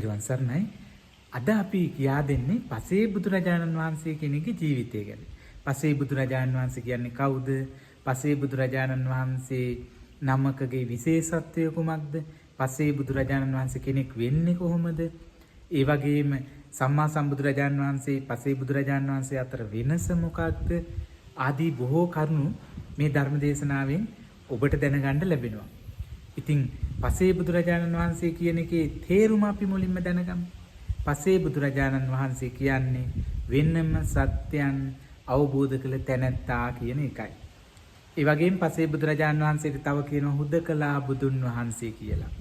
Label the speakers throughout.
Speaker 1: ඊළඟ සරණයි. අද අපි කියා දෙන්නේ පසේ බුදුරජාණන් වහන්සේ කෙනෙකුගේ ජීවිතය ගැන. පසේ බුදුරජාණන් වහන්සේ කියන්නේ කවුද? පසේ බුදුරජාණන් වහන්සේ නමකගේ විශේෂත්වය කුමක්ද? පසේ බුදුරජාණන් වහන්සේ කෙනෙක් වෙන්නේ කොහොමද? ඒ වගේම සම්මා සම්බුදුරජාණන් වහන්සේ පසේ බුදුරජාණන් වහන්සේ අතර වෙනස මොකක්ද? ආදී බොහෝ කරුණු මේ ධර්ම දේශනාවෙන් ඔබට දැනගන්න ලැබෙනවා. ඉතින් පසේ බුදුරජාණන් වහන්සේ කියන එකේ තේරුම අපි මුලින්ම දැනගමු. පසේ බුදුරජාණන් වහන්සේ කියන්නේ වෙනම සත්‍යයන් අවබෝධ කළ තැනැත්තා කියන එකයි. ඒ වගේම පසේ බුදුරජාණන් වහන්සේට තව කියනවා හුදකලා බුදුන් වහන්සේ කියලා.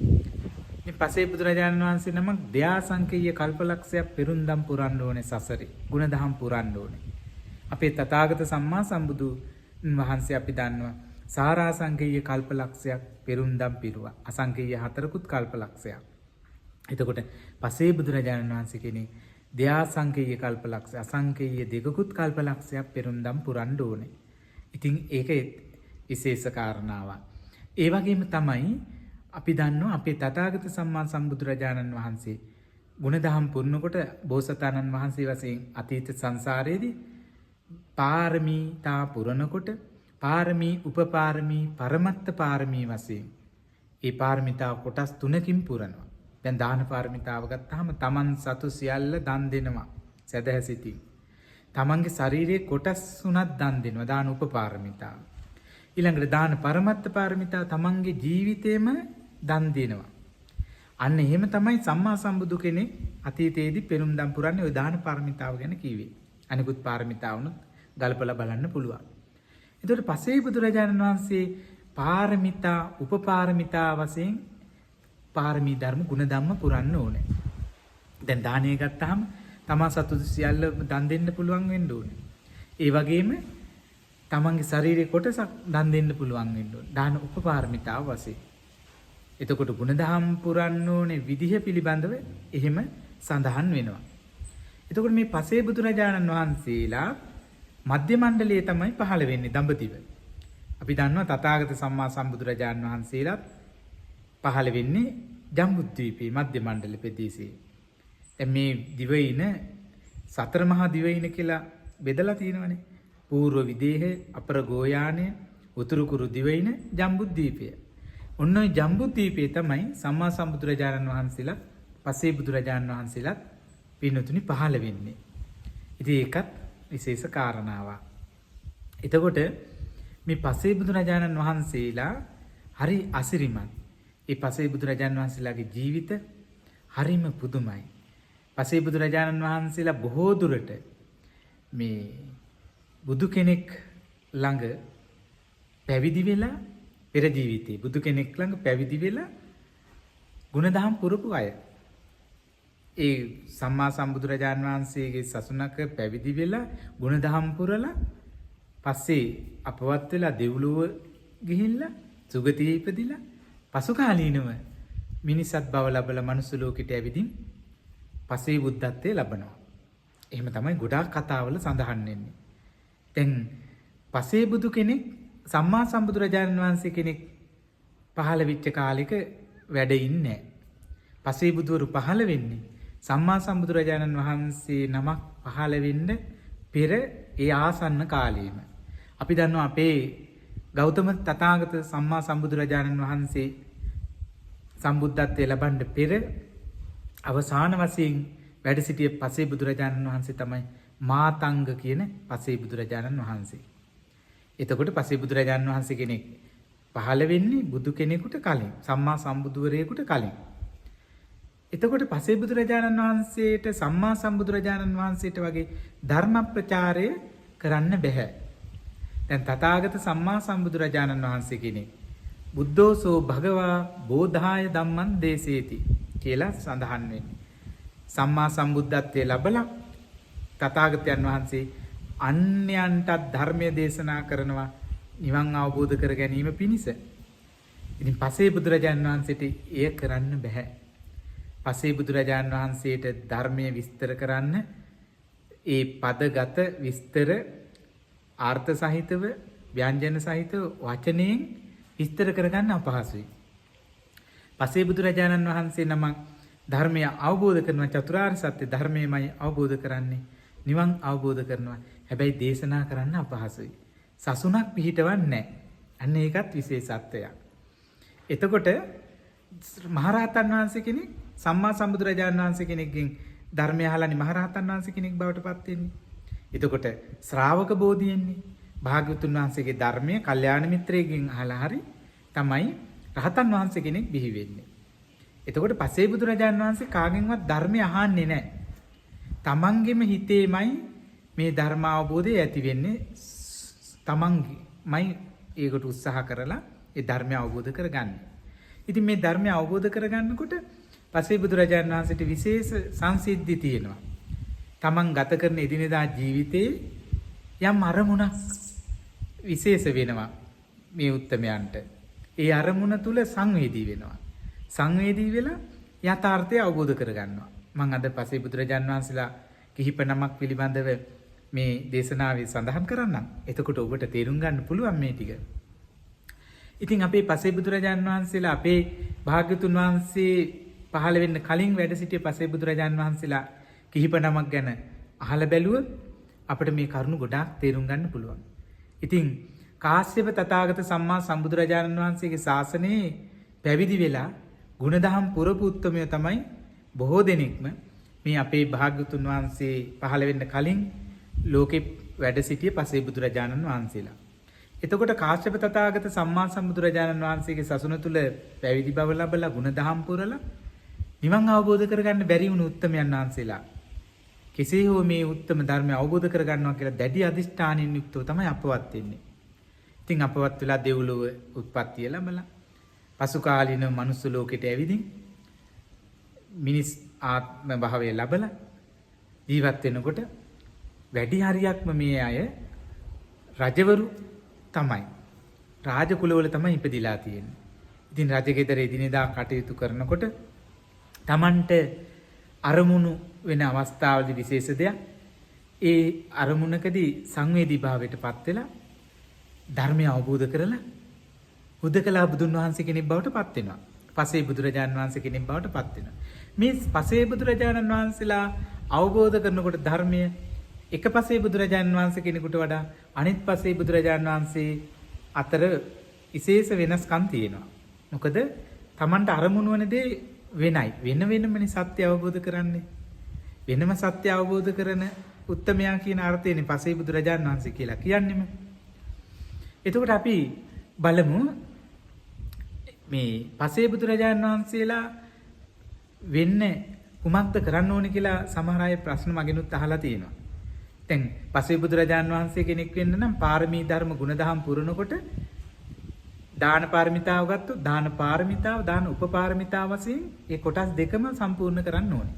Speaker 1: මේ පසේ බුදුරජාණන් වහන්සේ නමක් දයාසංකේය කල්පලක්ෂයක් පෙරුම්දම් පුරන්න ඕනේ සසරේ. ගුණදහම් පුරන්න ඕනේ. අපේ තථාගත සම්මා සම්බුදු වහන්සේ අපි දන්නවා සාරාසංකේය කල්පලක්ෂයක් පෙරුම්දම් පිරුවා. අසංකේය 4කුත් කල්පලක්ෂයක්. එතකොට පසේ බුදුරජාණන් වහන්සේ කෙනෙක් දයාසංකේය කල්පලක්ෂ අසංකේය 2කුත් කල්පලක්ෂයක් පෙරුම්දම් පුරන්න ඕනේ. ඉතින් ඒක විශේෂ කාරණාවක්. ඒ වගේම තමයි අපි දන්නවා අපේ තථාගත සම්මා සම්බුදුරජාණන් වහන්සේ ගුණදහම් පුරනකොට බෝසතාණන් වහන්සේ වශයෙන් අතීත සංසාරයේදී පාරමීතා පුරනකොට පාරමී උපපාරමී පරමත්ත පාරමී වශයෙන් ඒ පාරමිතාව කොටස් 3කින් පුරනවා. දැන් දාන පාරමිතාව ගත්තාම තමන් සතු සියල්ල දන් දෙනවා සදහසිතින්. තමන්ගේ ශරීරයේ කොටස් 3ක් දන් දෙනවා දාන උපපාරමිතාව. ඊළඟට දාන පරමත්ත පාරමිතාව තමන්ගේ ජීවිතේම දන් දෙනවා. අන්න එහෙම තමයි සම්මා සම්බුදු කෙනෙක් අතීතයේදී පෙරුම්දම් පුරන්නේ ওই දාන පාරමිතාව ගැන කිව්වේ. අනිකුත් පාරමිතාවුනුත් ගලපලා බලන්න පුළුවන්. එතකොට පසේ බුදුරජාණන් වහන්සේ පාරමිතා උපපාරමිතා වශයෙන් පාරමී ධර්ම ගුණ ධම්ම පුරන්න ඕනේ. දැන් දානය ගත්තාම තමා සතු සියල්ල දන් දෙන්න පුළුවන් වෙන්න ඕනේ. ඒ වගේම තමන්ගේ ශරීරයේ කොටසක් දන් දෙන්න පුළුවන් වෙන්න ඕනේ. දාන උපපාරමිතාව වශයෙන්. එතකොට ගුණ ධම් පුරන්න ඕනේ විදිහ පිළිබඳව එහෙම සඳහන් වෙනවා. එතකොට මේ පසේ බුදුරජාණන් වහන්සේලා මධ්‍ය මණ්ඩලයේ තමයි පහළ වෙන්නේ දඹදිව. අපි දන්නවා තථාගත සම්මා සම්බුදුරජාණන් වහන්සේලාත් පහළ වෙන්නේ ජම්බුද්වීපයේ මධ්‍ය මණ්ඩල ප්‍රදේශයේ. දැන් මේ දිවයින සතර මහා දිවයින කියලා බෙදලා තියෙනවනේ. පූර්ව විදේහ, අපර ගෝයානය, උතුරු කුරු දිවයින, ජම්බුද්වීපය. ඔන්න ඔය ජම්බුද්වීපයේ තමයි සම්මා සම්බුදුරජාණන් වහන්සේලා පසේ බුදුරජාණන් වහන්සේලාත් පින්නතුනි පහළ වෙන්නේ. ඉතින් ඒකත් විශේෂ කාරණාවක්. එතකොට මේ පසේ බුදුරජාණන් වහන්සේලා හරි අසිරිමත්. ඒ පසේ බුදුරජාණන් වහන්සේලාගේ ජීවිත හරිම පුදුමයි. පසේ බුදුරජාණන් වහන්සේලා බොහෝ දුරට මේ බුදු කෙනෙක් ළඟ පැවිදි වෙලා පෙර ජීවිතේ බුදු කෙනෙක් ළඟ පැවිදි වෙලා ගුණදහම් පුරපු අය. ඒ සම්මා සම්බුදුරජාණන් වහන්සේගේ සසුනක පැවිදි වෙලා ගුණදහම් පුරලා පස්සේ අපවත් වෙලා දෙව්ලොව ගිහිල්ලා සුගතියේ ඉපදිලා පසු කාලීනව මිනිසත් බව ලැබලා මනුස්ස ලෝකෙට ඇවිදින් පසේ බුද්ධත්වයේ ලබනවා. එහෙම තමයි ගොඩාක් කතාවල සඳහන් වෙන්නේ. දැන් පසේ බුදු කෙනෙක් සම්මා සම්බුදුරජාණන් වහන්සේ කෙනෙක් පහළ වෙච්ච කාලෙක වැඩ ඉන්නේ නැහැ. පසේ බුදුවරු පහළ වෙන්නේ සම්මා සම්බුදුරජාණන් වහන්සේ නමක් පහළ වෙන්න පෙර ඒ ආසන්න කාලයේම. අපි දන්නවා අපේ ගෞතම තථාගත සම්මා සම්බුදුරජාණන් වහන්සේ සම්බුද්ධත්වයේ ලබන්න පෙර අවසාන වශයෙන් වැඩ සිටිය පසේ බුදුරජාණන් වහන්සේ තමයි මාතංග කියන පසේ බුදුරජාණන් වහන්සේ. එතකොට පසේ බුදුරජාණන් වහන්සේ කෙනෙක් පහළ වෙන්නේ බුදු කෙනෙකුට කලින් සම්මා සම්බුදුවරයෙකුට කලින්. එතකොට පසේ බුදුරජාණන් වහන්සේට සම්මා සම්බුදුරජාණන් වහන්සේට වගේ ධර්ම ප්‍රචාරය කරන්න බෑ. දැන් තථාගත සම්මා සම්බුදුරජාණන් වහන්සේ කෙනෙක් බුද්ධෝසෝ භගවා බෝධාය ධම්මං දේසේති කියලා සඳහන් වෙන්නේ. සම්මා සම්බුද්ධත්වයේ ලැබලා තථාගතයන් වහන්සේ අන්‍යයන්ටත් ධර්මය දේශනා කරනවා නිවන් අවබෝධ කර ගැනීම පිණිස. ඉතින් පසේ බුදුරජාණන් වහන්සේට එය කරන්න බෑ. පසේ බුදුරජාණන් වහන්සේට ධර්මය විස්තර කරන්න ඒ පදගත විස්තර ආර්ථ සහිතව ව්‍යංජන සහිතව වචනයෙන් විස්තර කරගන්න අපහසුයි. පසේ බුදුරජාණන් වහන්සේ නමක් ධර්මය අවබෝධ කරනවා චතුරාර්ය සත්‍ය ධර්මයමයි අවබෝධ කරන්නේ නිවන් අවබෝධ කරනවා. හැබැයි දේශනා කරන්න අපහසුයි. සසුනක් පිහිටවන්නේ නැහැ. අන්න ඒකත් විශේෂත්වයක්. එතකොට මහරහතන් වහන්සේ කෙනෙක් සම්මා සම්බුදුරජාණන් වහන්සේ කෙනෙක්ගෙන් ධර්මය අහලානේ මහරහතන් වහන්සේ කෙනෙක් බවට පත් වෙන්නේ. එතකොට ශ්‍රාවක බෝධියෙන්නේ භාග්‍යවතුන් වහන්සේගේ ධර්මය කල්යාණ මිත්‍රයෙක්ගෙන් අහලා හරි තමයි රහතන් වහන්සේ කෙනෙක් බිහි වෙන්නේ. එතකොට පසේ බුදුරජාණන් වහන්සේ කාගෙන්වත් ධර්මය අහන්නේ නැහැ. තමන්ගේම හිතේමයි මේ ධර්ම අවබෝධය ඇති වෙන්නේ. තමන්ගේමයි ඒකට උත්සාහ කරලා ඒ ධර්මය අවබෝධ කරගන්න. ඉතින් මේ ධර්මය අවබෝධ කරගන්නකොට පසේ බුදුරජාණන් වහන්සේට විශේෂ සංසිද්ධි තියෙනවා. තමන් ගත කරන එදිනෙදා ජීවිතයේ යම් අරමුණක් විශේෂ වෙනවා මේ උත්තමයන්ට. ඒ අරමුණ තුල සංවේදී වෙනවා. සංවේදී වෙලා යථාර්ථය අවබෝධ කරගන්නවා. මම අද පසේ බුදුරජාණන් වහන්සේලා කිහිප නමක් පිළිබඳව මේ දේශනාවේ සඳහන් කරන්නම්. එතකොට ඔබට තේරුම් ගන්න පුළුවන් මේ ටික. ඉතින් අපේ පසේ බුදුරජාණන් වහන්සේලා අපේ භාග්‍යතුන් වහන්සේ පහළ වෙන්න කලින් වැඩ සිටිය පසේ බුදුරජාණන් වහන්සේලා කිහිප නමක් ගැන අහලා බැලුවොත් අපිට මේ කරුණු ගොඩාක් තේරුම් ගන්න පුළුවන්. ඉතින් කාශ්‍යප තථාගත සම්මා සම්බුදුරජාණන් වහන්සේගේ ශාසනයේ පැවිදි වෙලා ගුණදහම් පුරපු උත්තමය තමයි බොහෝ දෙනෙක්ම මේ අපේ භාග්‍යතුන් වහන්සේ පහළ වෙන්න කලින් ලෝකේ වැඩ සිටිය පසේ බුදුරජාණන් වහන්සේලා. එතකොට කාශ්‍යප තථාගත සම්මා සම්බුදුරජාණන් වහන්සේගේ සසුන තුල පැවිදි බව ලැබලා ගුණදහම් පුරලා නිවන් අවබෝධ කරගන්න බැරි වුණු උත්තමයන් වහන්සේලා කෙසේ හෝ මේ උත්තම ධර්මය අවබෝධ කරගන්නවා කියලා දැඩි අදිෂ්ඨානින් යුක්තව තමයි අපවත් වෙන්නේ. ඉතින් අපවත් වෙලා දෙව්ලොව උත්පත්තිය ලැබලා පසු කාලින මනුස්ස ලෝකෙට ඇවිදින් මිනිස් ආත්ම භාවය ලැබලා ජීවත් වෙනකොට වැඩි හරියක්ම මේ අය රජවරු තමයි. රාජ කුලවල තමයි ඉපදිලා තියෙන්නේ. ඉතින් රජගෙදර එදිනෙදා කටයුතු කරනකොට Tamanට අරමුණු වෙන අවස්ථාවලදී විශේෂ දෙයක් ඒ අරමුණකදී සංවේදී භාවයටපත් වෙලා ධර්මය අවබෝධ කරලා හුදකලා බුදුන් වහන්සේ කෙනෙක් බවට පත් වෙනවා. පසේ බුදුරජාණන් වහන්සේ කෙනෙක් බවට පත් වෙනවා. මේ පසේ බුදුරජාණන් වහන්සේලා අවබෝධ කරනකොට ධර්මය එක පසේ බුදුරජාණන් වහන්සේ කෙනෙකුට වඩා අනිත් පසේ බුදුරජාණන් වහන්සේ අතර විශේෂ වෙනස්කම් තියෙනවා. මොකද Tamanට අරමුණු වෙන දේ වෙනයි. වෙනමනේ සත්‍ය අවබෝධ කරන්නේ. වෙනම සත්‍ය අවබෝධ කරන උත්තමයා කියන අර්ථයනේ පසේ බුදුරජාණන් වහන්සේ කියලා කියන්නේම. එතකොට අපි බලමු මේ පසේ බුදුරජාණන් වහන්සේලා වෙන්න කුමක්ද කරන්න ඕනේ කියලා සමහර අය ප්‍රශ්න මගෙනුත් අහලා තියෙනවා. දැන් පසේ බුදුරජාණන් වහන්සේ කෙනෙක් වෙන්න නම් පාරමී ධර්ම ගුණදහම් පුරනකොට දාන පාරමිතාව ගත්තොත් දාන පාරමිතාව දාන උපපාරමිතාව වශයෙන් ඒ කොටස් දෙකම සම්පූර්ණ කරන්න ඕනේ.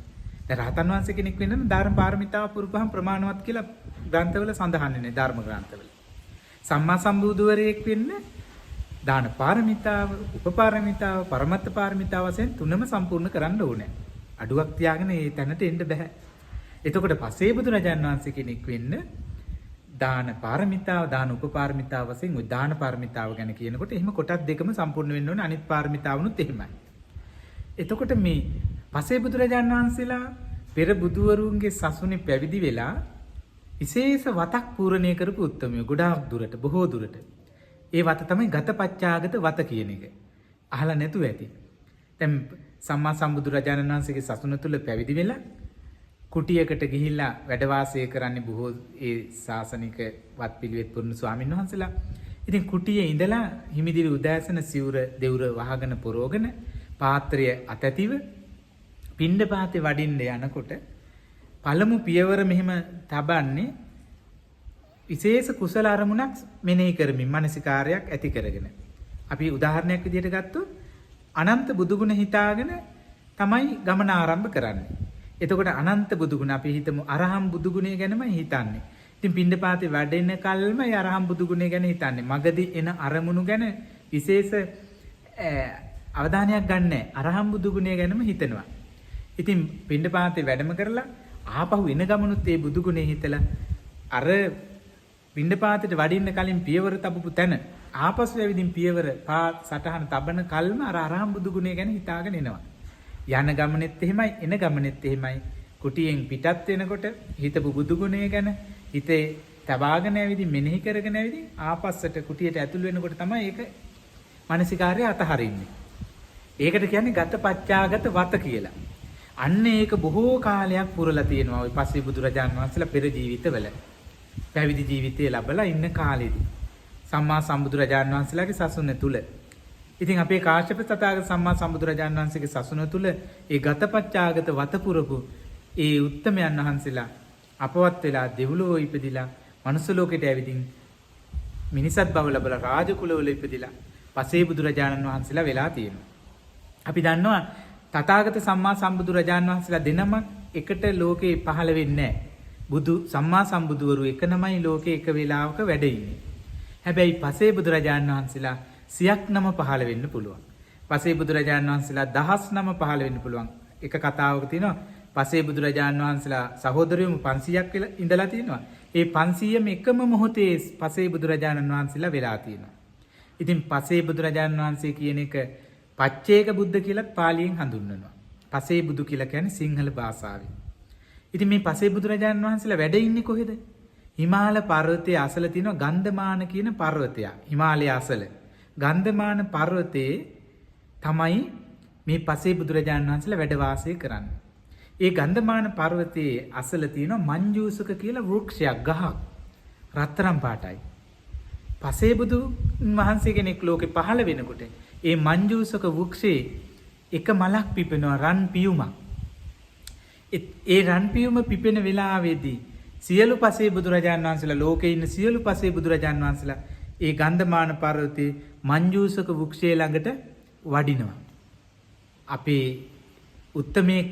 Speaker 1: දැන් රහතන් වහන්සේ කෙනෙක් වෙන්න නම් දාන පාරමිතාව පුරුපහම ප්‍රමාණවත් කියලා ග්‍රන්ථවල සඳහන් වෙන්නේ ධර්ම ග්‍රන්ථවල. සම්මා සම්බුදුවරයෙක් වෙන්න දාන පාරමිතාව, උපපාරමිතාව, පරමත්ත පාරමිතාව වශයෙන් තුනම සම්පූර්ණ කරන්න ඕනේ. අඩුවක් තියාගෙන ඒ තැනට එන්න බෑ. එතකොට පසේ බුදුරජාණන් වහන්සේ කෙනෙක් වෙන්න දාන පාරමිතාව, දාන උපපාරමිතාව වශයෙන් ওই දාන පාරමිතාව ගැන කියනකොට එහෙම කොටස් දෙකම සම්පූර්ණ වෙන්න ඕනේ. අනිත් පාරමිතාවනුත් එහෙමයි. එතකොට මේ පසේ බුදුරජාණන් වහන්සේලා පෙර බුදුවරුන්ගේ සසුනේ පැවිදි වෙලා විශේෂ වතක් පූර්ණේ කරපු උත්තමයෝ ගොඩාක් දුරට බොහෝ දුරට. ඒ වත තමයි ගතපච්චාගත වත කියන එක. අහලා නැතුව ඇති. දැන් සම්මා සම්බුදුරජාණන් වහන්සේගේ සසුන තුල පැවිදි වෙලා කුටියකට ගිහිල්ලා වැඩ වාසය කරන්නේ බොහෝ ඒ ශාසනික වත්පිළිවෙත් පුරුදු ස්වාමීන් වහන්සේලා. ඉතින් කුටියේ ඉඳලා හිමිදිරි උදෑසන සිවුර දෙවුර වහගෙන පොරෝගෙන පාත්‍රය අතැතිව පිණ්ඩපාතේ වඩින්න යනකොට පළමු පියවර මෙහෙම තබන්නේ විශේෂ කුසල අරමුණක් මෙනෙහි කරමින් මානසිකාරයක් ඇති කරගෙන. අපි උදාහරණයක් විදිහට ගත්තොත් අනන්ත බුදුගුණ හිතාගෙන තමයි ගමන ආරම්භ කරන්නේ. එතකොට අනන්ත බුදුගුණ අපි හිතමු අරහම් බුදුගුණය ගැනමයි හිතන්නේ. ඉතින් පිණ්ඩපාතේ වැඩෙන කල්ම ඒ අරහම් බුදුගුණය ගැන හිතන්නේ. මගදී එන අරමුණු ගැන විශේෂ අවධානයක් ගන්න නැහැ. අරහම් බුදුගුණය ගැනම හිතනවා. ඉතින් පිණ්ඩපාතේ වැඩම කරලා ආපහු එන ගමනුත් ඒ බුදුගුණේ හිතලා අර පිණ්ඩපාතේට වඩින්න කලින් පියවර තබපු තැන ආපසු ඇවිදින් පියවර පා සටහන තබන කල්ම අර අරහම් බුදුගුණය ගැන හිතාගෙන එනවා. යන ගමනෙත් එහෙමයි එන ගමනෙත් එහෙමයි. කුටියෙන් පිටත් වෙනකොට හිතපු බුදු ගුණය ගැන හිතේ තබාගෙන ඇවිදින් මෙනෙහි කරගෙන ඇවිදින් ආපස්සට කුටියට ඇතුල් වෙනකොට තමයි ඒක මානසිකාර්යය අතහරින්නේ. ඒකට කියන්නේ ගත පච්චාගත වත කියලා. අන්න ඒක බොහෝ කාලයක් පුරලා තියෙනවා. ওই පස්සේ බුදුරජාණන් වහන්සේලා පෙර ජීවිතවල පැවිදි ජීවිතය ලැබලා ඉන්න කාලෙදී සම්මා සම්බුදුරජාණන් වහන්සේලාගේ සසුන තුල. ඉතින් අපේ කාශ්‍යප තථාගත සම්මා සම්බුදුරජාණන් වහන්සේගේ සසුන තුල ඒ ගතපච්චාගත වත පුරපු ඒ උත්තමයන් වහන්සේලා අපවත් වෙලා දෙව්ලොව ඉපදිලා මනුස්ස ලෝකෙට ඇවිදින් මිනිසත් බව ලැබලා රාජ කුලවල ඉපදිලා පසේ බුදුරජාණන් වහන්සේලා වෙලා තියෙනවා. අපි දන්නවා තථාගත සම්මා සම්බුදුරජාණන් වහන්සේලා දෙනම එකට ලෝකේ පහළ වෙන්නේ නැහැ. බුදු සම්මා සම්බුදුවරු එක නමයි ලෝකේ එක වේලාවක වැඩ ඉන්නේ. හැබැයි පසේ බුදුරජාණන් වහන්සේලා සියක් නම පහළ වෙන්න පුළුවන්. පසේ බුදුරජාණන් වහන්සේලා දහස් නම පහළ වෙන්න පුළුවන්. එක කතාවක තියෙනවා පසේ බුදුරජාණන් වහන්සේලා සහෝදරයෝම 500ක් ඉඳලා තියෙනවා. ඒ 500ම එකම මොහොතේ පසේ බුදුරජාණන් වහන්සේලා වෙලා තියෙනවා. ඉතින් පසේ බුදුරජාණන් වහන්සේ කියන එක පච්චේක බුද්ධ කියලා පාලියෙන් හඳුන්වනවා. පසේ බුදු කියලා කියන්නේ සිංහල භාෂාවෙන්. ඉතින් මේ පසේ බුදුරජාණන් වහන්සේලා වැඩ ඉන්නේ කොහෙද? හිමාල පර්වතයේ අසල තියෙන ගන්ධමාන කියන පර්වතය. හිමාලයේ අසල. ගන්ධමාන පර්වතයේ තමයි මේ පසේ බුදුරජාණන් වහන්සේලා වැඩ වාසය කරන්නේ. ඒ ගන්ධමාන පර්වතයේ අසල තියෙන මංජූසක කියලා වෘක්ෂයක් ගහක්. රත්තරන් පාටයි. පසේ බුදු වහන්සේ කෙනෙක් ලෝකේ පහළ වෙනකොට ඒ මංජූසක වෘක්ෂයේ එක මලක් පිපෙනවා රන් පියුමක්. ඒ රන් පියුම පිපෙන වෙලාවේදී සියලු පසේ බුදුරජාණන් වහන්සේලා ලෝකේ ඉන්න සියලු පසේ බුදුරජාණන් වහන්සේලා ඒ ගන්ධමාන පර්වතයේ මංජූසක වෘක්ෂයේ ළඟට වඩිනවා. අපේ උත්තමේ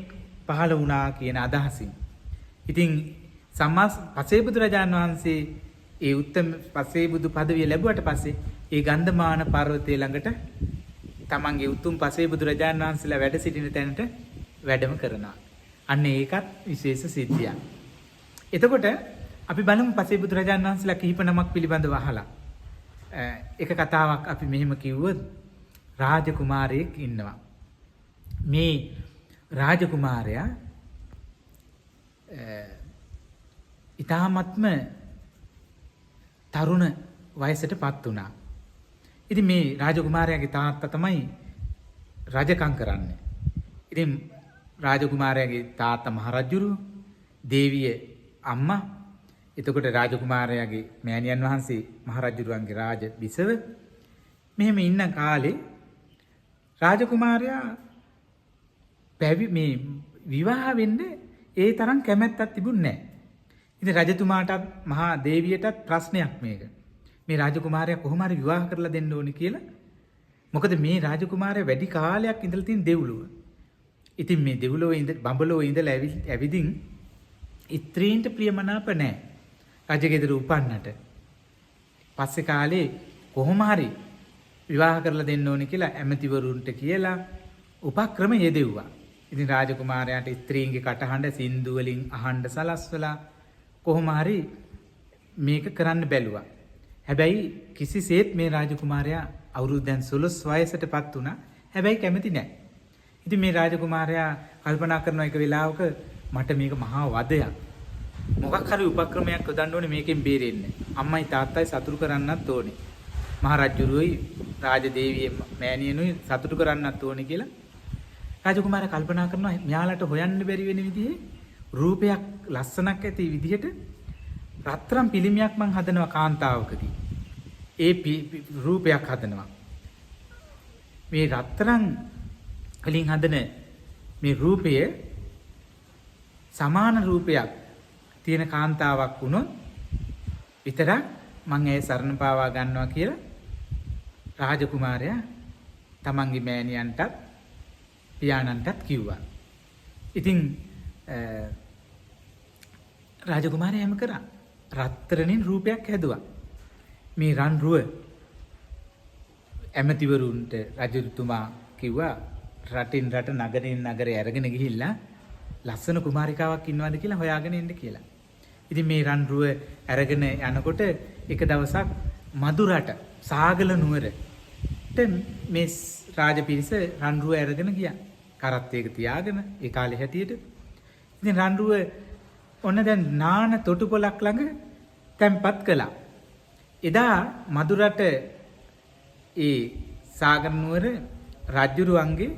Speaker 1: පහළ වුණා කියන අදහසින්. ඉතින් සම්මා පසේ බුදුරජාණන් වහන්සේ ඒ උත්තම පසේ බුදු පදවිය ලැබුවට පස්සේ ඒ ගන්ධමාන පර්වතයේ ළඟට තමන්ගේ උතුම් පසේ බුදුරජාණන් වහන්සේලා වැඩ සිටින තැනට වැඩම කරනවා. අන්න ඒකත් විශේෂ සිද්ධියක්. එතකොට අපි බලමු පසේ බුදුරජාණන් වහන්සේලා කිහිප නමක් පිළිබඳව අහලා. එක කතාවක් අපි මෙහෙම කිව්වොත් රාජකුමාරයෙක් ඉන්නවා. මේ රාජකුමාරයා ඊ타ත්ම තරුණ වයසටපත් වුණා. ඉතින් මේ රාජකුමාරයාගේ තාත්තා තමයි රජකම් කරන්නේ. ඉතින් රාජකුමාරයාගේ තාත්තා මහරජුරු, දේවිය අම්මා, එතකොට රාජකුමාරයාගේ මෑණියන් වහන්සේ මහරජුරුවන්ගේ රාජ බිසව. මෙහෙම ඉන්න කාලේ රාජකුමාරයා මේ විවාහ වෙන්න ඒ තරම් කැමැත්තක් තිබුණේ නැහැ. ඉතින් රජතුමාටත් මහා දේවියටත් ප්‍රශ්නයක් මේක. මේ රාජකුමාරයා කොහොම හරි විවාහ කරලා දෙන්න ඕනේ කියලා. මොකද මේ රාජකුමාරයා වැඩි කාලයක් ඉඳලා තියෙන දෙව්ලොව. ඉතින් මේ දෙව්ලොව බඹලොව ඉඳලා ඇවිදින් ස්ත්‍රීන්ට ප්‍රියමනාප නැහැ. රජගෙදර උපන්නට. පස්සේ කාලේ කොහොම හරි විවාහ කරලා දෙන්න ඕනේ කියලා ඇමතිවරුන්ට කියලා උපක්‍රම යෙදෙව්වා. ඉතින් රාජකුමාරයාට ස්ත්‍රීන්ගේ කටහඬ සින්දු වලින් අහන්න සලස්වලා කොහොම හරි මේක කරන්න බැලුවා. හැබැයි කිසිසේත් මේ රාජකුමාරයා අවුරුදු දැන් 16 වයසටපත් වුණා. හැබැයි කැමති නැහැ. ඉතින් මේ රාජකුමාරයා කල්පනා කරන එක වෙලාවක මට මේක මහා වදයක්. මොකක් හරි උපක්‍රමයක් යොදන්න ඕනේ මේකෙන් බේරෙන්න. අම්මයි තාත්තයි සතුටු කරන්නත් ඕනේ. මහරජුරුයි රාජදේවිය මෑණියනුයි සතුටු කරන්නත් ඕනේ කියලා රාජකුමාරයා කල්පනා කරනවා මෙයාලට හොයන්න බැරි වෙන විදිහේ රූපයක් ලස්සනක් ඇති විදිහට රත්තරන් පිළිමයක් මං හදනවා කාන්තාවකදී. ඒ රූපයක් හදනවා. මේ රත්තරන් වලින් හදන මේ රූපය සමාන රූපයක් තියෙන කාන්තාවක් වුණොත් විතරක් මං ඒ සරණ පාවා ගන්නවා කියලා රාජකුමාරයා තමන්ගේ මෑණියන්ටත් පියාණන්ටත් කිව්වා. ඉතින් රාජකුමාරයා එහෙම කරා. රත්තරන්ින් රූපයක් හැදුවා. මේ රන් රුව ඇමතිවරුන්ට රජතුමා කිව්වා රටින් රට නගරින් නගරේ අරගෙන ගිහිල්ලා ලස්සන කුමාරිකාවක් ඉන්නවද කියලා හොයාගෙන එන්න කියලා. ඉතින් මේ රන් රුව අරගෙන යනකොට එක දවසක් මදුරට සාගල නුවරට මේ රාජපිරිස රන් රුව අරගෙන ගියා. කරත් එක තියාගෙන ඒ කාලේ හැටියට. ඉතින් රන්රුව ඔන්න දැන් නාන තොටුපළක් ළඟ තැන්පත් කළා. එදා මදුරට ඒ සාගර නුවර රජුරුවන්ගේ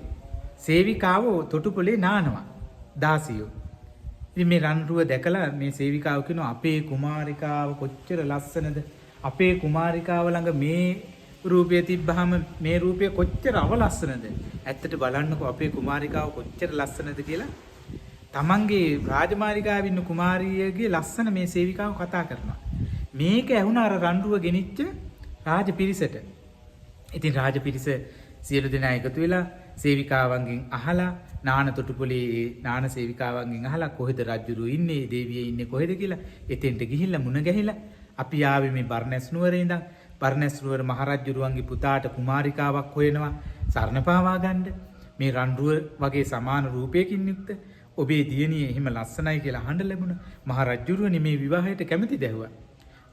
Speaker 1: සේවිකාවෝ තොටුපළේ නානවා දාසියෝ. ඉතින් මේ රන්රුව දැකලා මේ සේවිකාව කියනවා අපේ කුමාරිකාව කොච්චර ලස්සනද, අපේ කුමාරිකාව ළඟ මේ රූපය තිබ්බහම මේ රූපය කොච්චර අවලස්සනද, ඇත්තට බලන්නකෝ අපේ කුමාරිකාව කොච්චර ලස්සනද කියලා තමන්ගේ රාජමාලිගාවේ ඉන්න කුමාරියගේ ලස්සන මේ සේවිකාව කතා කරනවා. මේක ඇහුණා අර රන්රුව ගෙනිච්ච රාජ පිරිසට. ඉතින් රාජ පිරිස සියලු දෙනා එකතු වෙලා සේවිකාවන්ගෙන් අහලා නාන තොටුපළේ නාන සේවිකාවන්ගෙන් අහලා කොහෙද රජුරු ඉන්නේ, දේවිය ඉන්නේ කොහෙද කියලා එතෙන්ට ගිහිල්ලා මුණ ගැහිලා අපි ආවේ මේ බර්ණැස් නුවරේ ඉඳන්. බර්ණැස් නුවර මහරජුරුවන්ගේ පුතාට කුමාරිකාවක් හොයනවා සරණ පාවා ගන්න. මේ රන්රුව වගේ සමාන රූපයකින් යුක්ත ඔබේ දියණිය එහෙම ලස්සනයි කියලා අහන්න ලැබුණා. මහරජුරුවනි මේ විවාහයට කැමතිද ඇහුවා.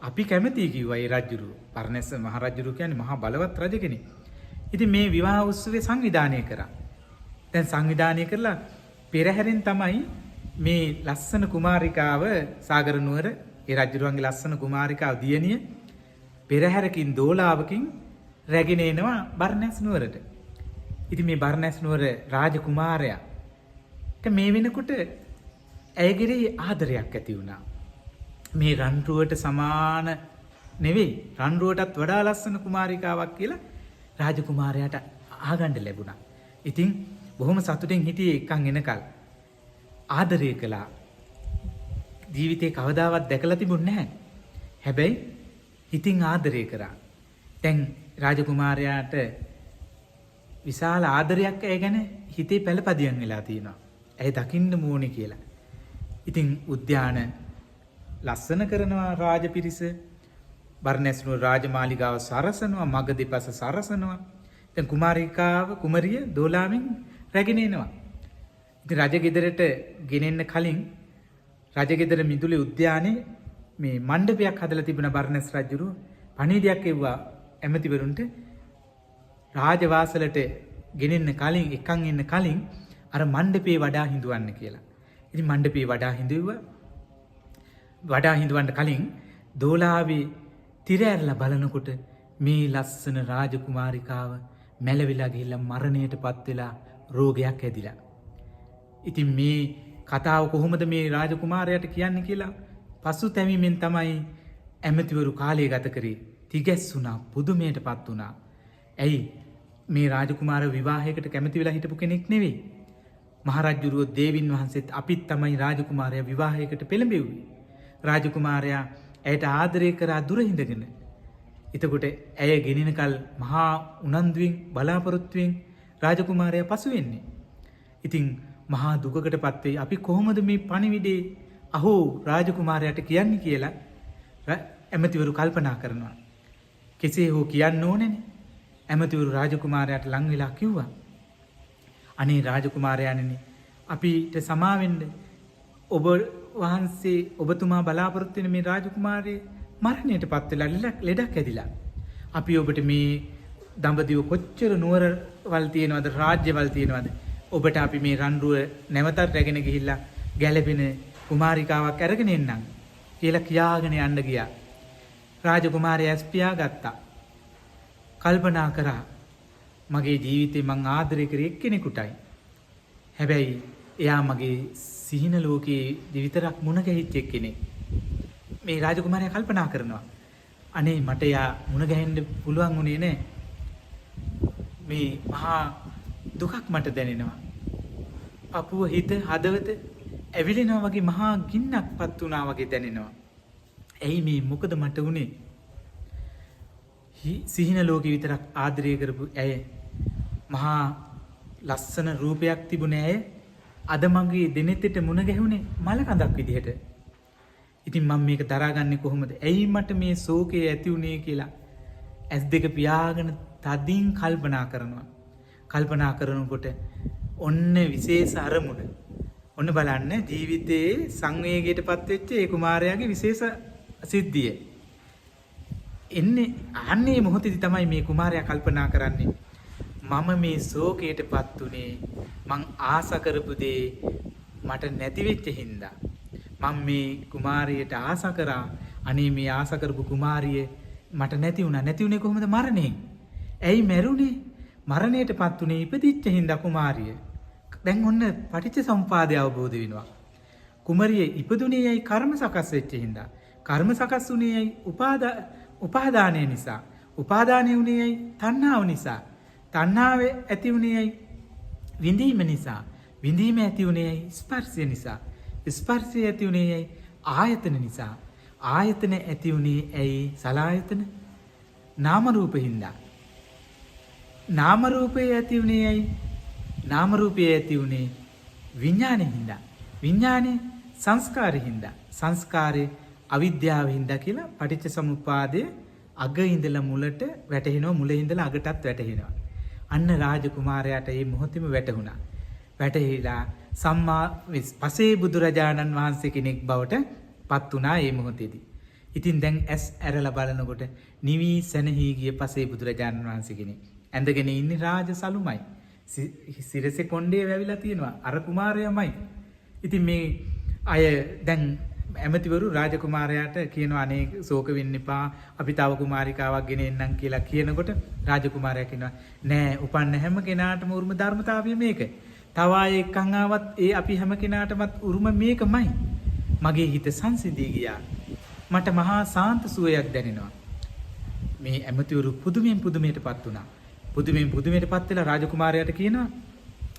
Speaker 1: අපි කැමතියි කිව්වා ඒ රජුරුව. බර්ණැස් මහරජුරුව කියන්නේ මහා බලවත් රජ කෙනෙක්. ඉතින් මේ විවාහ උත්සවය සංවිධානය කරා. දැන් සංවිධානය කරලා පෙරහැරෙන් තමයි මේ ලස්සන කුමාරිකාව සාගර නුවර ඒ රජුරුවන්ගේ ලස්සන කුමාරිකාව දියණිය පෙරහැරකින් දෝලාවකින් රැගෙන එනවා බර්ණැස් නුවරට. ඉතින් මේ බර්ණැස් නුවර රාජකුමාරයා මේ වෙනකොට ඇයගෙරේ ආදරයක් ඇති වුණා. මේ රන්රුවට සමාන නෙවෙයි, රන්රුවටත් වඩා ලස්සන කුමාරිකාවක් කියලා රාජකුමාරයාට ආගන්න ලැබුණා. ඉතින් බොහොම සතුටින් හිටියේ එක්කන් එනකල්. ආදරය කළා. ජීවිතේ කවදාවත් දැකලා තිබුණේ නැහැ. හැබැයි ඉතින් ආදරය කරා. දැන් රාජකුමාරයාට විශාල ආදරයක් ඇය ගැන හිතේ පළපදියම් වෙලා තියෙනවා. ඇය දකින්න ඕනේ කියලා. ඉතින් උද්‍යාන ලස්සන කරනවා රාජපිරිස. බර්ණැස් නුවර රාජමාලිගාව සරසනවා, මග දෙපස සරසනවා. දැන් කුමරිය දෝලාවෙන් රැගෙන එනවා. ඉතින් රජගෙදරට ගෙනෙන්න කලින් රජගෙදර මිදුලේ උද්‍යානයේ මේ මණ්ඩපයක් හදලා තිබුණ බර්ණැස් රජුරු පණිවිඩයක් එව්වා ඇමතිවරුන්ට රාජවාසලට ගෙනෙන්න කලින් එකන් එන්න කලින් අර මණ්ඩපේ වඩා හිඳවන්න කියලා. ඉතින් මණ්ඩපේ වඩා හිඳුවා. වඩා හිඳවන්න කලින් දෝලාවේ තිර ඇරලා බලනකොට මේ ලස්සන රාජකුමාරිකාව මැලවිලා ගිහිල්ලා මරණයටපත් වෙලා රෝගයක් ඇදිලා. ඉතින් මේ කතාව කොහොමද මේ රාජකුමාරයාට කියන්නේ කියලා පසුතැවීමෙන් තමයි ඇමතිවරු කාලය ගත කරේ. තිගැස්සුණා, පුදුමයටපත් වුණා. ඇයි මේ රාජකුමාර විවාහයකට කැමති වෙලා හිටපු කෙනෙක් නෙවෙයි. මහරජුරුවෝ දේවින් වහන්සේත් අපිත් තමයි රාජකුමාරයා විවාහයකට පෙළඹෙව්වේ. රාජකුමාරයා ඇයට ආදරය කරා දුර හිඳගෙන. එතකොට ඇය ගෙනිනකල් මහා උනන්දුවෙන් බලාපොරොත්තුවෙන් රාජකුමාරයා පසු වෙන්නේ. ඉතින් මහා දුකකටපත් වෙයි. අපි කොහොමද මේ පණිවිඩේ අහෝ රාජකුමාරයාට කියන්නේ කියලා ඇමතිවරු කල්පනා කරනවා. කෙසේ හෝ කියන්න ඕනේනේ. ඇමතිවරු රාජකුමාරයාට ලං වෙලා කිව්වා. අනේ රාජකුමාරයාණනි, අපිට සමාවෙන්න. ඔබ වහන්සේ ඔබතුමා බලාපොරොත්තු වෙන මේ රාජකුමාරයේ මරණයටපත් වෙලා ලෙඩක් ඇදිලා. අපි ඔබට මේ දඹදිව කොච්චර නුවරවල් තියෙනවද, රාජ්‍යවල් තියෙනවද? ඔබට අපි මේ රන්රුව නැවතත් රැගෙන ගිහිල්ලා ගැළපෙන කුමාරිකාවක් අරගෙන එන්නම් කියලා කියාගෙන යන්න ගියා. රාජකුමාරයා ඇස් පියාගත්තා. කල්පනා කරා මගේ ජීවිතේ මං ආදරය කරේ එක්කෙනෙකුටයි. හැබැයි එයා මගේ සිහින ලෝකයේ විතරක් මුණ ගැහිච්ච කෙනෙක්. මේ රාජකුමාරයා කල්පනා කරනවා අනේ මට එයා මුණ ගැහෙන්න පුළුවන් වුණේ නෑ. මේ මහා දුකක් මට දැනෙනවා. අපුව හිත හදවත ඇවිලෙනවා වගේ මහා ගින්නක්පත් වුණා වගේ දැනෙනවා. ඇයි මේ මොකද මට වුණේ? සිහින ලෝකෙ විතරක් ආදරය කරපු ඇය, මහා ලස්සන රූපයක් තිබුණ ඇය අද මගේ දෙනෙතට මුණ ගැහුණේ මල කඳක් විදිහට. ඉතින් මම මේක දරාගන්නේ කොහොමද? ඇයි මට මේ ශෝකය ඇති වුණේ කියලා ඇස් දෙක පියාගෙන තදින් කල්පනා කරනවා. කල්පනා කරනකොට ඔන්න විශේෂ අරමුණ. ඔන්න බලන්න ජීවිතයේ සංවේගයටපත් වෙච්ච ඒ කුමාරයාගේ විශේෂ සිද්ධිය. එන්නේ අන්නේ මොහොතේදී තමයි මේ කුමාරයා කල්පනා කරන්නේ මම මේ ශෝකයටපත් උනේ මං ආස කරපු දේ මට නැති වෙච්ච හින්දා. මම මේ කුමාරියට ආස කරා. අනේ මේ ආස කරපු කුමාරිය මට නැති වුණා. නැති වුණේ කොහොමද? මරණයෙන්. ඇයි මැරුණේ? මරණයටපත් උනේ ඉපදිච්ච හින්දා කුමාරිය. දැන් ඔන්න පටිච්ච සමුපාදය අවබෝධ වෙනවා. කුමරිය ඉපදුනේ ඇයි? කර්ම සකස් වෙච්ච හින්දා. කර්ම සකස් වුණේ ඇයි? උපාදානය නිසා. උපාදානය වුණේ ඇයි? තණ්හාව නිසා. තණ්හාව ඇති වුණේ ඇයි? විඳීම නිසා. විඳීම ඇති වුණේ ඇයි? ස්පර්ශය නිසා. ස්පර්ශය ඇති වුණේ ඇයි? ආයතන නිසා. ආයතන ඇති වුණේ ඇයි? සලආයතන. නාම රූප හින්දා. නාම රූපය ඇති වුණේ ඇයි? නාම රූපය ඇති වුණේ විඥානෙ හින්දා. විඥානේ සංස්කාරෙ හින්දා. සංස්කාරේ අවිද්‍යාව හින්දා කියලා පටිච්ච සමුප්පාදයේ අග ඉඳලා මුලට වැටෙනවා, මුල ඉඳලා අගටත් වැටෙනවා. අන්න රාජකුමාරයාට මේ මොහොතේම වැටුණා. වැටහිලා සම්මා පසේ බුදුරජාණන් වහන්සේ කෙනෙක් බවට පත් වුණා මේ මොහොතේදී. ඉතින් දැන් ඇස් ඇරලා බලනකොට නිවි සැනහී ගිය පසේ බුදුරජාණන් වහන්සේ කෙනෙක්. ඇඳගෙන ඉන්නේ රාජ සලුමයි. සිරසේ කොණ්ඩේ වැවිලා තියෙනවා. අර කුමාරයාමයි. ඉතින් මේ අය දැන් ඇමතිවරු රාජකුමාරයාට කියනවා අනේ ශෝක වෙන්න එපා. අපි තව කුමාරිකාවක් ගෙන එන්නම් කියලා කියනකොට රාජකුමාරයා කියනවා නෑ උපන්න හැම කෙනාටම උරුම ධර්මතාවය මේක. තව ආයෙ එක්කන් ආවත් ඒ අපි හැම කෙනාටමත් උරුම මේකමයි. මගේ හිත සංසිඳී ගියා. මට මහා සාන්ත සුවයක් දැනෙනවා. මේ ඇමතිවරු පුදුමෙන් පුදුමයටපත් වුණා. පුදුමෙන් පුදුමයටපත් වෙලා රාජකුමාරයාට කියනවා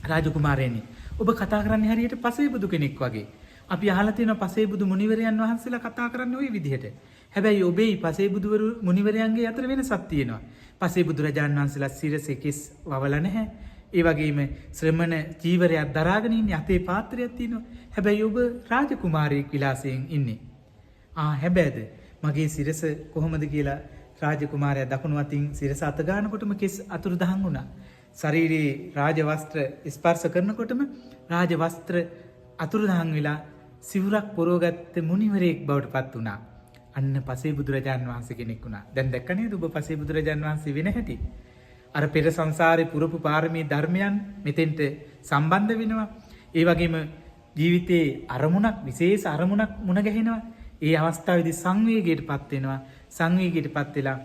Speaker 1: රාජකුමාරයනි ඔබ කතා කරන්නේ හරියට පසේබුදු කෙනෙක් වගේ. අපි අහලා තියෙනවා පසේබුදු මුනිවරයන් වහන්සේලා කතා කරන්නේ ওই විදිහට. හැබැයි ඔබේ පසේබුදුවරු මුනිවරයන්ගේ අතර වෙනසක් තියෙනවා. පසේබුදු රජාණන් වහන්සේලා සිරසේ කෙස් වවලා නැහැ. ඒ වගේම ශ්‍රමණ ජීවරයක් දරාගෙන ඉන්නේ අතේ පාත්‍රයක් තියෙනවා. හැබැයි ඔබ රාජකුමාරයෙක් විලාසයෙන් ඉන්නේ. හැබැයිද මගේ සිරස කොහොමද කියලා රාජකුමාරයා දකුණු අතින් සිරස අත ගන්නකොටම කෙස් අතුරුදහන් වුණා. ශරීරයේ රාජවස්ත්‍ර ස්පර්ශ කරනකොටම රාජවස්ත්‍ර අතුරුදහන් වෙලා සිවුරක් පොරවගත්ත මුනිවරයෙක් බවට පත් වුණා. අන්න පසේ බුදුරජාන් වහන්සේ කෙනෙක් වුණා. දැන් දැක්ක නේද ඔබ පසේ බුදුරජාන් වහන්සේ වෙන හැටි? අර පෙර සංසාරේ පුරපු පාරමී ධර්මයන් මෙතෙන්ට සම්බන්ධ වෙනවා. ඒ වගේම ජීවිතේ අරමුණක් විශේෂ අරමුණක් මුණ ගැහෙනවා. ඒ අවස්ථාවේදී සංවේගයටපත් වෙනවා. සංවේගයටපත් වෙලා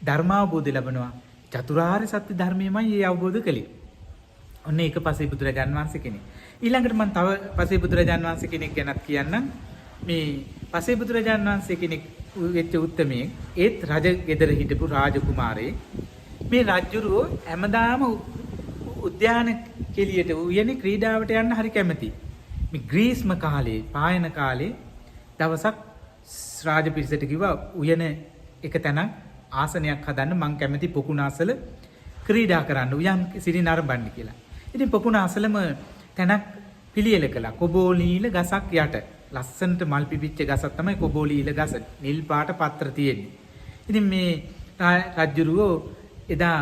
Speaker 1: ධර්මාවබෝධය ලැබෙනවා. චතුරාර්ය සත්‍ය ධර්මයමයි ඒ අවබෝධ කළේ. ඔන්න ඒක පසේ බුදුරජාන් වහන්සේ කෙනෙක්. ඊළඟට මම තව පසේ බුදුරජාන් වහන්සේ කෙනෙක් ගැනත් කියන්නම්. මේ පසේ බුදුරජාන් වහන්සේ කෙනෙක් වෙච්ච උත්තමයෙක් ඒත් රජ ගෙදර හිටපු රාජකුමාරයෙක්. මේ රජුරෝ හැමදාම උද්‍යාන කෙලියට උයනේ ක්‍රීඩාවට යන්න හරි කැමති. මේ ග්‍රීස්ම කාලේ පායන කාලේ දවසක් රාජ පිරිසට කිව්වා උයන එක තැනක් ආසනයක් හදන්න මං කැමති පොකුණ අසල ක්‍රීඩා කරන්න උයන් සිරි නරඹන්න කියලා. ඉතින් පොකුණ අසලම තැනක් පිළියෙල කළා. කොබෝලීල ගසක් යට. ලස්සනට මල් පිපිච්ච ගසක් තමයි කොබෝලීල ගස. නිල් පාට පත්‍ර තියෙන්නේ. ඉතින් මේ රජුරෝ එදා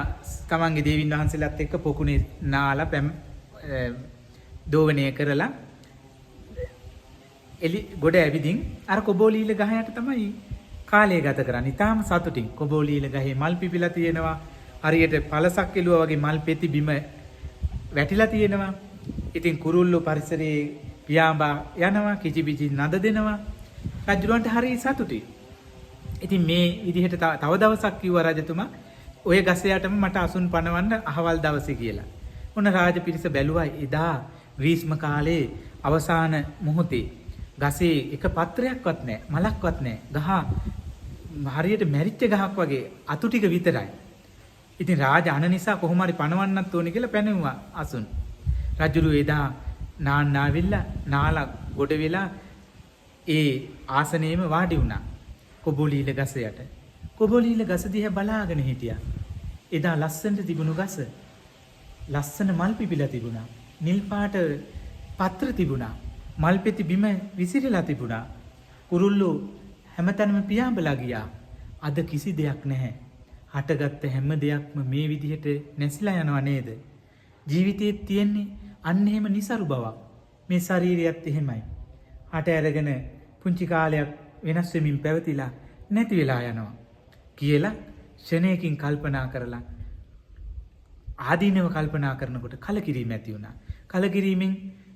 Speaker 1: තමන්ගේ දේවින් වහන්සේලාත් එක්ක පොකුණේ නාලා දෝවණය කරලා එලි ගොඩ ඇවිදින් අර කොබෝලීල ගහ යට තමයි කාලය ගත කරන්නේ. ඊටාම සතුටින් කොබෝලීල ගහේ මල් පිපිලා තියෙනවා. හරියට පළසක් එළුවා වගේ මල් පෙති බිම වැටිලා තියෙනවා. ඉතින් කුරුල්ලෝ පරිසරයේ පියාඹා යනවා, කිචිබිචි නද දෙනවා. රජුලන්ට හරි සතුටුයි. ඉතින් මේ විදිහට තව දවසක් කිව්වා රජතුමා ඔය ගස යටම මට අසුන් පනවන්න අහවල් දවසේ කියලා. ඔන්න රාජ පිරිස බැලුවා එදා ග්‍රීස්ම කාලේ අවසාන මොහොතේ ගසේ එක පත්‍රයක්වත් නැහැ, මලක්වත් නැහැ. ගහ හරියට මැරිච්ච ගහක් වගේ අතු ටික විතරයි. ඉතින් රාජ අන නිසා කොහොම හරි පනවන්නත් ඕනේ කියලා පැනෙවුවා අසුන්. රජුරු එදා නාන්නාවිල්ලා නාලා ගොඩ වෙලා ඒ ආසනයේම වාඩි වුණා. කොබෝලීල ගස යට. කොබෝලීල ගස දිහා බලාගෙන හිටියා. එදා ලස්සනට තිබුණු ගස. ලස්සන මල් පිපිලා තිබුණා. නිල් පාට පත්‍ර තිබුණා. මල් පෙති බිම විසිරලා තිබුණා. කුරුල්ලෝ හැමතැනම පියාඹලා ගියා. අද කිසි දෙයක් නැහැ. හටගත්ත හැම දෙයක්ම මේ විදිහට නැසිලා යනවා නේද? ජීවිතයේ තියෙන්නේ අන්න එහෙම નિසරු බවක්. මේ ශරීරයත් එහෙමයි. හට අරගෙන පුංචි කාලයක් වෙනස් වෙමින් පැවතිලා නැති වෙලා යනවා කියලා ක්ෂණයකින් කල්පනා කරලා ආදීනව කල්පනා කරනකොට කලකිරීම ඇති වුණා. කලකිරීමෙන්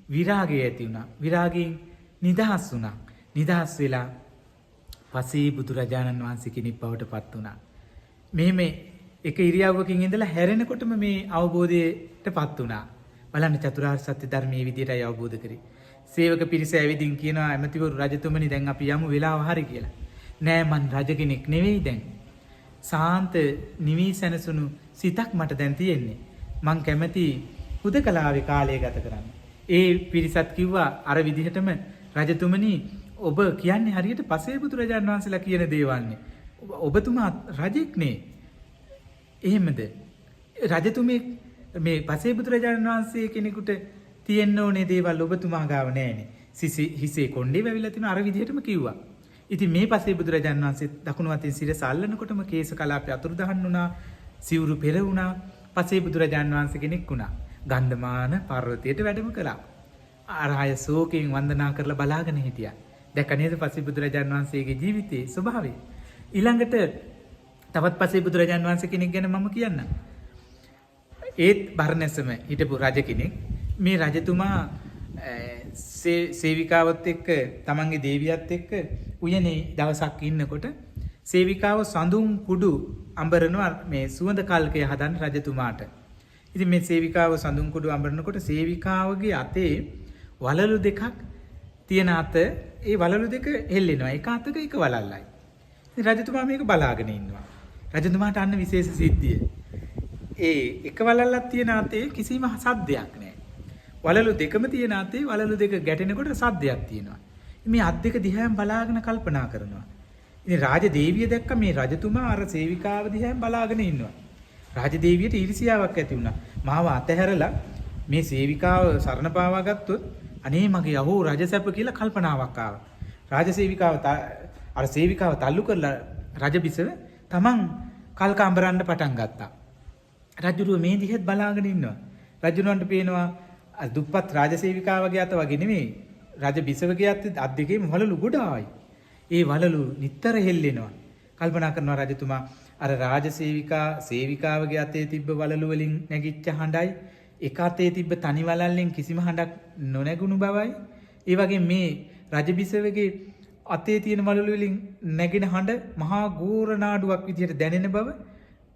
Speaker 1: විරාගය ඇති වුණා. විරාගයෙන් නිදහස් වුණා. නිදහස් වෙලා පසේ බුදුරජාණන් වහන්සේ කෙනෙක් බවට පත් වුණා. මෙහෙම එක ඉරියව්වකින් ඉඳලා හැරෙනකොටම මේ අවබෝධයට පත් වුණා. බලන්න චතුරාර්ය සත්‍ය ධර්මයේ විදියටයි අවබෝධ කරේ. සේවක පිරිස ඇවිදින් කියනවා ඇමතිවරු රජතුමනි දැන් අපි යමු වෙලාව හරි කියලා. නෑ මං රජ කෙනෙක් නෙවෙයි දැන්. සාන්ත නිවී සැනසුණු සිතක් මට දැන් තියෙන්නේ. මං කැමති හුදකලාවේ කාලය ගත කරන්න. ඒ පිරිසත් කිව්වා අර විදිහටම රජතුමනි ඔබ කියන්නේ හරියට පසේ බුදුරජාණන් වහන්සේලා කියන දේවල්නේ. ඔබතුමා රජෙක් නේ. එහෙමද? රජතුමේ මේ පසේ බුදුරජාණන් වහන්සේ කෙනෙකුට තියෙන්න ඕනේ දේවල් ඔබතුමා ගාව නෑනේ. හිසේ කොණ්ඩේ වැවිලා තින අර විදිහටම කිව්වා. ඉතින් මේ පසේ බුදුරජාණන් වහන්සේ දකුණු අතින් සිරස අල්ලනකොටම කේශ කලාපය අතුරුදහන් වුණා, සිවුරු පෙර වුණා, පසේ බුදුරජාණන් වහන්සේ කෙනෙක් වුණා. ගන්ධමාන පර්වතයට වැඩම කළා. ආරාය ශෝකයෙන් වන්දනා කරලා බලාගෙන හිටියා. දැක නේද පසේ බුදුරජාණන් වහන්සේගේ ජීවිතයේ ස්වභාවය. ඊළඟට තවත් පසේ බුදුරජාණන් වහන්සේ කෙනෙක් ගැන මම කියන්නම්. ඒත් බර්ණැසම හිටපු රජ කෙනෙක්. මේ රජතුමා සේවිකාවත් එක්ක තමන්ගේ දේවියත් එක්ක උයනේ දවසක් ඉන්නකොට සේවිකාව සඳුන් කුඩු අඹරනවා මේ සුවඳ කල්කය හදන්න රජතුමාට. ඉතින් මේ සේවිකාව සඳුන් කුඩු අඹරනකොට සේවිකාවගේ අතේ වලලු දෙකක් තියෙන අත ඒ වලලු දෙක හෙල්ලෙනවා. එක අතක එක වලල්ලයි. ඉතින් රජතුමා මේක බලාගෙන ඉන්නවා. රජතුමාට අන්න විශේෂ සිද්ධිය. ඒ එක වලල්ලක් තියෙන අතේ කිසිම සද්දයක් නැහැ. වලලු දෙකම තියෙන අතේ වලලු දෙක ගැටෙනකොට සද්දයක් තියෙනවා. මේ අත් දෙක දිහාම බලාගෙන කල්පනා කරනවා. ඉතින් රාජදේවිය දැක්ක මේ රජතුමා අර සේවිකාව දිහාම බලාගෙන ඉන්නවා. රාජදේවියට ඊර්ෂියාවක් ඇති වුණා. මාව අතහැරලා මේ සේවිකාව සරණ පාවා ගත්තොත් අනේ මගේ යහෝ රජසැප කියලා කල්පනාවක් ආවා. රාජසේවිකාව අර සේවිකාව තල්ලු කරලා රජබිසව තමන් කල්කාඹරන්න පටන් ගත්තා. රජුරුව මේ දිහත් බලාගෙන ඉන්නවා. රජුණන්ට පේනවා දුප්පත් රාජසේවිකාවගේ අත වගේ නෙමෙයි. රජ බිසවගේ අත් දෙකේම වලලු ගොඩායි. ඒ වලලු නිතර හෙල්ලෙනවා. කල්පනා කරනවා රජතුමා අර සේවිකාවගේ අතේ තිබ්බ වලලු වලින් නැගිච්ච හඬයි එක අතේ තිබ්බ තනි වලල්ලෙන් කිසිම හඬක් නොනැගුණු බවයි. ඒ වගේ මේ රජ බිසවගේ අතේ තියෙන වලලු වලින් නැගෙන හඬ මහා ගෝර නාඩුවක් විදියට දැනෙන බව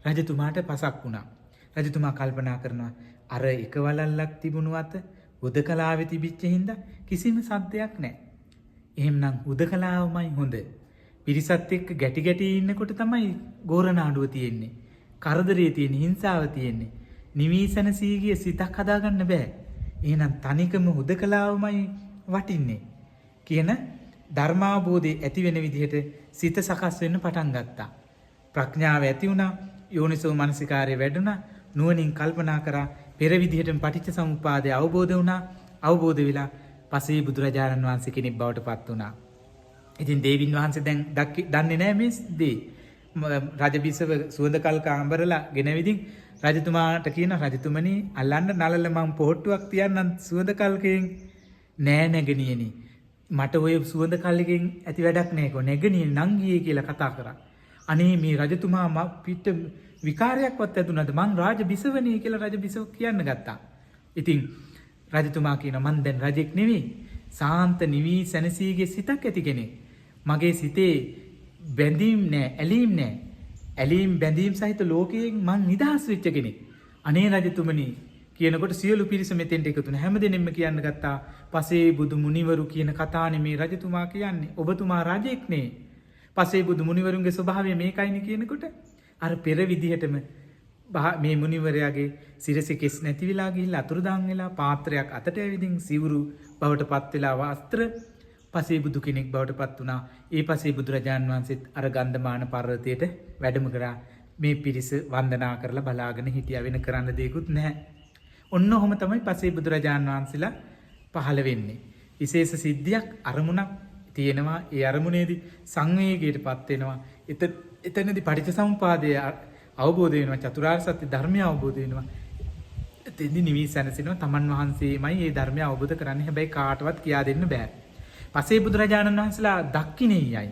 Speaker 1: රජතුමාට පසක් වුණා. රජතුමා කල්පනා කරනවා අර එක වලල්ලක් තිබුණු අත හුදකලාවේ තිබිච්ච හින්දා කිසිම සද්දයක් නැහැ. එහෙමනම් හුදකලාවමයි හොඳ. පිරිසත් එක්ක ගැටි ගැටි ඉන්නකොට තමයි ගෝරනාඩුව තියෙන්නේ. කරදරේ තියෙන්නේ, හිංසාව තියෙන්නේ. නිවිසන සීගිය සිතක් හදාගන්න බෑ. එහෙනම් තනිකම හුදකලාවමයි වටින්නේ. කියන ධර්මාබෝධය ඇති වෙන විදිහට සිත සකස් වෙන්න පටන් ගත්තා. ප්‍රඥාව ඇති වුණා, යෝනිසෝ මනසිකාරය වැඩුණා, නුවණින් කල්පනා කරා, පෙර විදිහටම පටිච්ච සමුප්පාදය අවබෝධ වුණා. අවබෝධ වෙලා පසේ බුදුරජාණන් වහන්සේ කෙනෙක් බවට පත් වුණා. ඉතින් දේවින් වහන්සේ දැන් දන්නේ නැහැ මේ දේ. රජබිසව සුවඳ කල්ක අඹරලා ගෙනවිදින් රජතුමාට කියන රජතුමනි අල්ලන්න නලල මං පොහට්ටුවක් තියන්නම් සුවඳ කල්කෙන්. නෑ නැගණියනි. මට ඔය සුවඳ කල්කෙන් ඇති වැඩක් නෑකෝ. නැගණිය නංගියේ කියලා කතා කරා. අනේ මේ රජතුමා පිට විකාරයක්වත් ඇතුණද මං රාජ බිසවනේ කියලා රජ බිසව කියන්න ගත්තා. ඉතින් රජතුමා කියන මං දැන් රජෙක් නෙවෙයි. සාන්ත නිවී සැනසීගේ සිතක් ඇති කෙනෙක්. මගේ සිතේ බැඳීම් නෑ, ඇලීම් නෑ. ඇලීම් බැඳීම් සහිත ලෝකයෙන් මං නිදහස් වෙච්ච කෙනෙක්. අනේ රජතුමනි කියනකොට සියලු පිරිස මෙතෙන්ට එකතු වුණා. හැමදෙනෙම කියන්න ගත්තා පසේ බුදු මුනිවරු කියන කතානේ මේ රජතුමා කියන්නේ. ඔබතුමා රජෙක් නේ. පසේ බුදු මුනිවරුන්ගේ ස්වභාවය මේකයිනේ කියනකොට අර පෙර විදිහටම මේ මුනිවරයාගේ සිරසේ කෙස් නැති වෙලා ගිහිල්ලා අතුරුදාන් වෙලා පාත්‍රයක් අතට ඇවිදින් සිවුරු බවට පත් වෙලා වස්ත්‍ර පසේ බුදු කෙනෙක් බවට පත් වුණා. ඒ පසේ බුදුරජාන් වහන්සේත් අර ගන්ධමාන පර්වතයට වැඩම කරා. මේ පිරිස වන්දනා කරලා බලාගෙන හිටියා. වෙන කරන්න දෙයක්වත් නැහැ. ඔන්න ඔහොම තමයි පසේ බුදුරජාන් වහන්සේලා පහළ වෙන්නේ. විශේෂ සිද්ධියක් අරමුණක් තියෙනවා. ඒ අරමුණේදී සංවේගයටපත් වෙනවා. එතනදී පටිච්චසමුපාදය අවබෝධ වෙනවා. චතුරාර්ය සත්‍ය ධර්මය අවබෝධ වෙනවා. එතෙන්දී නිවි සැනසෙනවා. තමන් වහන්සේමයි මේ ධර්මය අවබෝධ කරන්නේ. හැබැයි කාටවත් කියා දෙන්න බෑ. පසේ බුදුරජාණන් වහන්සේලා දක්ඛිනේයයි.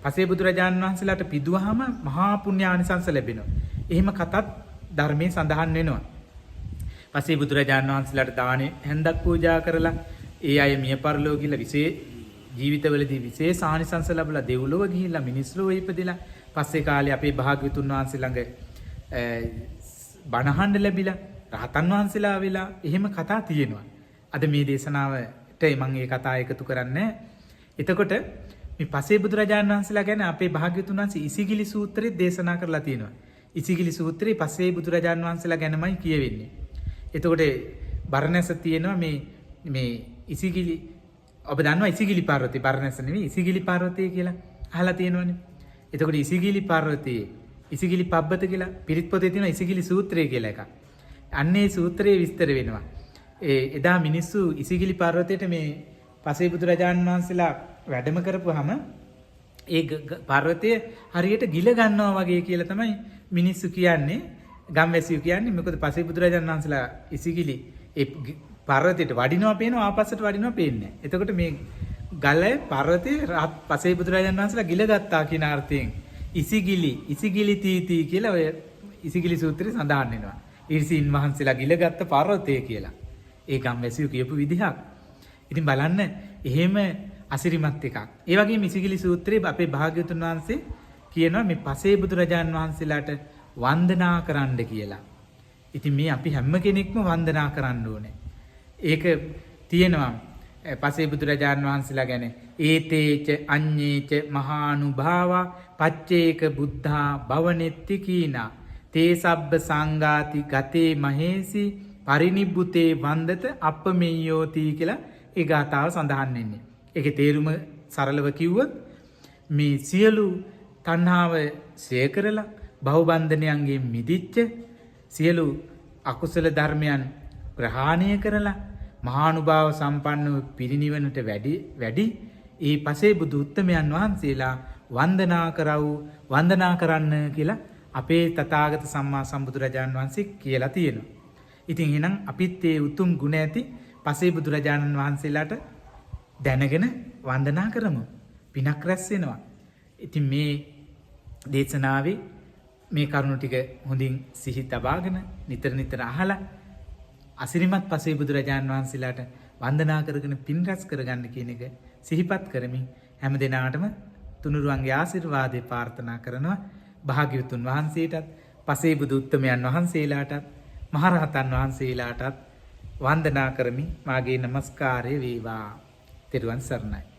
Speaker 1: පසේ බුදුරජාණන් වහන්සේලාට පිදුවහම මහා පුණ්‍යානිසංස ලැබෙනවා. එහෙම කතත් ධර්මයේ සඳහන් වෙනවා. පසේ බුදුරජාණන් වහන්සේලාට දානේ හැන්දක් පූජා කරලා ඒ අය මිය පරලෝ ගිහිල්ලා ජීවිතවලදී විශේෂ ආනිසංස ලැබලා දෙව්ලොව ගිහිල්ලා මිනිස් ලොව ඉපදිලා පස්සේ කාලේ අපේ භාග්‍යවතුන් වහන්සේ ළඟ බණහඬ ලැබිලා රහතන් වහන්සේලා වෙලා එහෙම කතා තියෙනවා. අද මේ දේශනාවට මම මේ කතා එකතු කරන්නේ. එතකොට මේ පසේ බුදුරජාණන් වහන්සේලා ගැන අපේ භාග්‍යවතුන් වහන්සේ ඉසිගිලි සූත්‍රයේ දේශනා කරලා තියෙනවා. ඉසිගිලි සූත්‍රයේ පසේ බුදුරජාණන් වහන්සේලා ගැනමයි කියවෙන්නේ. එතකොට බරණැස තියෙනවා මේ ඉසිගිලි ඔබ දන්නවා ඉසිගිලි පාර්වතී බරණැස නෙවෙයි ඉසිගිලි පාර්වතී කියලා අහලා තියෙනවනේ. එතකොට ඉසිගිලි පාර්වතී ඉසිගිලි පබ්බත කියලා පිරිත් පොතේ තියෙන ඉසිගිලි සූත්‍රය කියලා එකක්. අන්නේ සූත්‍රයේ විස්තර වෙනවා. එදා මිනිස්සු ඉසිගිලි පර්වතයට මේ පසේ බුදුරජාණන් වහන්සේලා වැඩම කරපුවාම ඒ පර්වතය හරියට ගිල ගන්නවා වගේ කියලා තමයි මිනිස්සු කියන්නේ. ගම්වැසියෝ කියන්නේ මොකද පසේ බුදුරජාණන් වහන්සේලා ඉසිගිලි ඒ පර්වතයට වඩිනවා පේනවා ආපස්සට වඩිනවා පේන්නේ. එතකොට මේ ගලේ පර්වතයේ පසේ බුදුරජාණන් වහන්සේලා ගිල ගත්තා කියන අර්ථයෙන් ඉසිගිලි තීති කියලා ඔය ඉසිගිලි සූත්‍රයේ සඳහන් වෙනවා. ඊර්ෂීන් වහන්සේලා ගිලගත්ත පර්වතය කියලා. ඒ ගම්වැසියෝ කියපු විදිහක්. ඉතින් බලන්න එහෙම අසිරිමත් එකක්. ඒ වගේම ඉසිගිලි සූත්‍රයේ අපේ භාග්‍යවතුන් වහන්සේ කියනවා මේ පසේ බුදුරජාන් වහන්සේලාට වන්දනා කරන්න කියලා. ඉතින් මේ අපි හැම කෙනෙක්ම වන්දනා කරන්න ඕනේ. ඒක තියෙනවා පසේ බුදුරජාන් වහන්සේලා ගැන ඒතේච අඤ්ඤේච මහානුභාවා පච්චේක බුද්ධා භවනෙත්ති කීනා තේ සබ්බ සංඝාති ගතේ මහේසි පරිනිබ්බුතේ වන්දත අප්පමෙය්‍යෝති කියලා ඒ ගාථාව සඳහන් වෙන්නේ. ඒකේ තේරුම සරලව කිව්වොත් මේ සියලු තණ්හාව ඡය කරලා භවබන්ධනයන්ගෙන් මිදිච්ච සියලු අකුසල ධර්මයන් ප්‍රහාණය කරලා මහානුභාව සම්පන්නව පිරිනිවනට වැඩි ඒ පසේ බුදු උත්තමයන් වහන්සේලා වන්දනා කරන්න කියලා අපේ තථාගත සම්මා සම්බුදුරජාණන් වහන්සේ කියලා තියෙනවා. ඉතින් එහෙනම් අපිත් ඒ උතුම් ගුණ ඇති පසේ බුදුරජාණන් වහන්සේලාට දැනගෙන වන්දනා කරමු. පිනක් රැස් වෙනවා. ඉතින් මේ දේශනාවේ මේ කරුණු ටික හොඳින් සිහි තබාගෙන නිතර අහලා අසිරිමත් පසේ බුදුරජාණන් වහන්සේලාට වන්දනා කරගෙන පින් රැස් කරගන්න කියන එක සිහිපත් කරමින් හැම දිනාටම තුනුරුවන්ගේ ආශිර්වාදේ ප්‍රාර්ථනා කරනවා. භාග්‍යවතුන් වහන්සේටත් පසේ බුදු උත්තමයන් වහන්සේලාටත් මහරහතන් වහන්සේලාටත් වන්දනා කරමි. මාගේ নমස්කාරය වේවා. තෙරුවන් සරණයි.